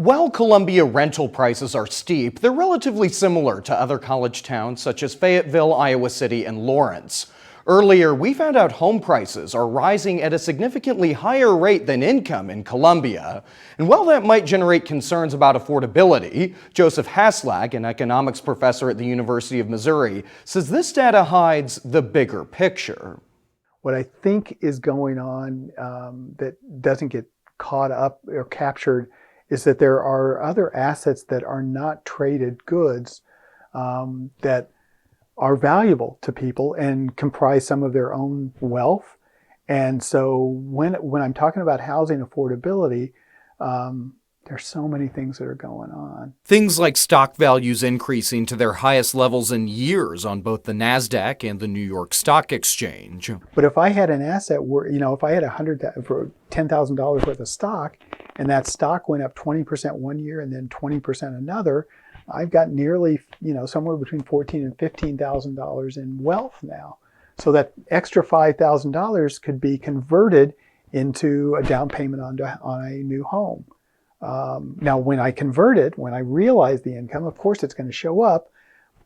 While Columbia rental prices are steep, they're relatively similar to other college towns such as Fayetteville, Iowa City, and Lawrence. Earlier, we found out home prices are rising at a significantly higher rate than income in Columbia. And while that might generate concerns about affordability, Joseph Haslag, an economics professor at the University of Missouri, says this data hides the bigger picture. What I think is going on that doesn't get caught up or captured is that there are other assets that are not traded goods that are valuable to people and comprise some of their own wealth. And so when I'm talking about housing affordability, there's so many things that are going on. Things like stock values increasing to their highest levels in years on both the NASDAQ and the New York Stock Exchange. But if I had an asset where, if I had $10,000 worth of stock, and that stock went up 20% one year and then 20% another, I've got nearly, somewhere between $14,000 and $15,000 in wealth now. So that extra $5,000 could be converted into a down payment on a new home. Now, when I realize the income, of course it's going to show up,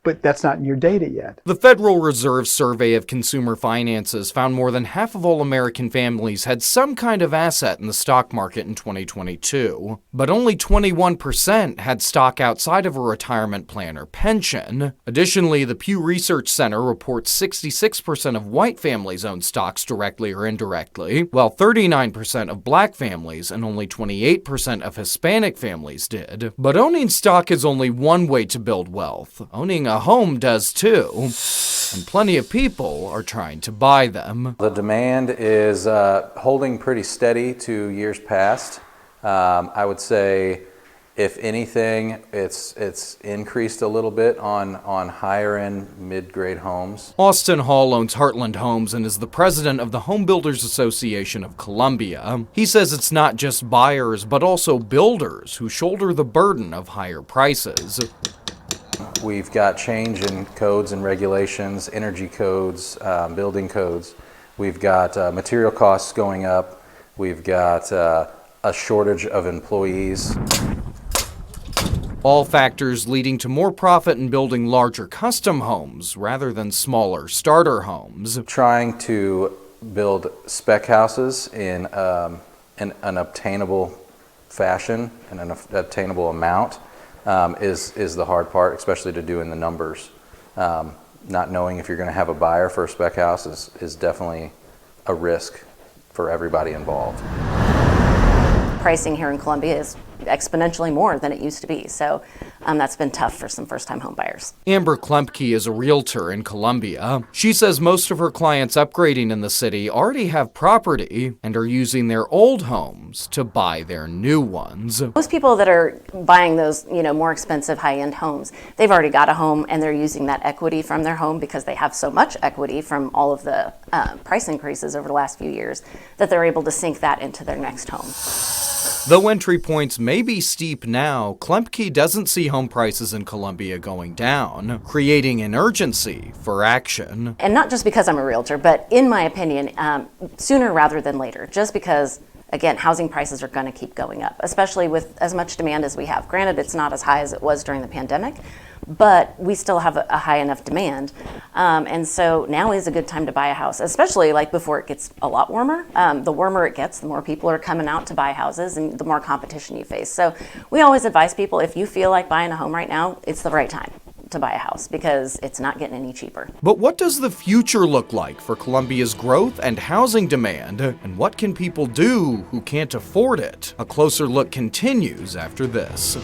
but that's not in your data yet. The Federal Reserve Survey of Consumer Finances found more than half of all American families had some kind of asset in the stock market in 2022, but only 21% had stock outside of a retirement plan or pension. Additionally, the Pew Research Center reports 66% of white families own stocks directly or indirectly, while 39% of black families and only 28% of Hispanic families did. But owning stock is only one way to build wealth. Owning a home does too, and plenty of people are trying to buy them. The demand is holding pretty steady to years past. I would say, if anything, it's increased a little bit on higher end mid-grade homes. Austin Hall owns Heartland Homes and is the president of the Home Builders Association of Columbia. He says it's not just buyers, but also builders who shoulder the burden of higher prices. We've got change in codes and regulations, energy codes, building codes. We've got material costs going up. We've got a shortage of employees. All factors leading to more profit in building larger custom homes rather than smaller starter homes. Trying to build spec houses in an obtainable fashion and an obtainable amount is the hard part, especially to do in the numbers. Not knowing if you're going to have a buyer for a spec house is definitely a risk for everybody involved. Pricing here in Columbia is exponentially more than it used to be, so that's been tough for some first-time home buyers. Amber Klempke is a realtor in Columbia. She says most of her clients upgrading in the city already have property and are using their old homes to buy their new ones. Most people that are buying those, more expensive high-end homes, they've already got a home and they're using that equity from their home because they have so much equity from all of the price increases over the last few years that they're able to sink that into their next home. Though entry points may be steep now, Klempke doesn't see home prices in Columbia going down, creating an urgency for action. And not just because I'm a realtor, but in my opinion, sooner rather than later, just because, again, housing prices are going to keep going up, especially with as much demand as we have. Granted, it's not as high as it was during the pandemic, but we still have a high enough demand. And so now is a good time to buy a house, especially like before it gets a lot warmer. The warmer it gets, the more people are coming out to buy houses and the more competition you face. So we always advise people, if you feel like buying a home right now, it's the right time to buy a house because it's not getting any cheaper. But what does the future look like for Columbia's growth and housing demand? And what can people do who can't afford it? A closer look continues after this.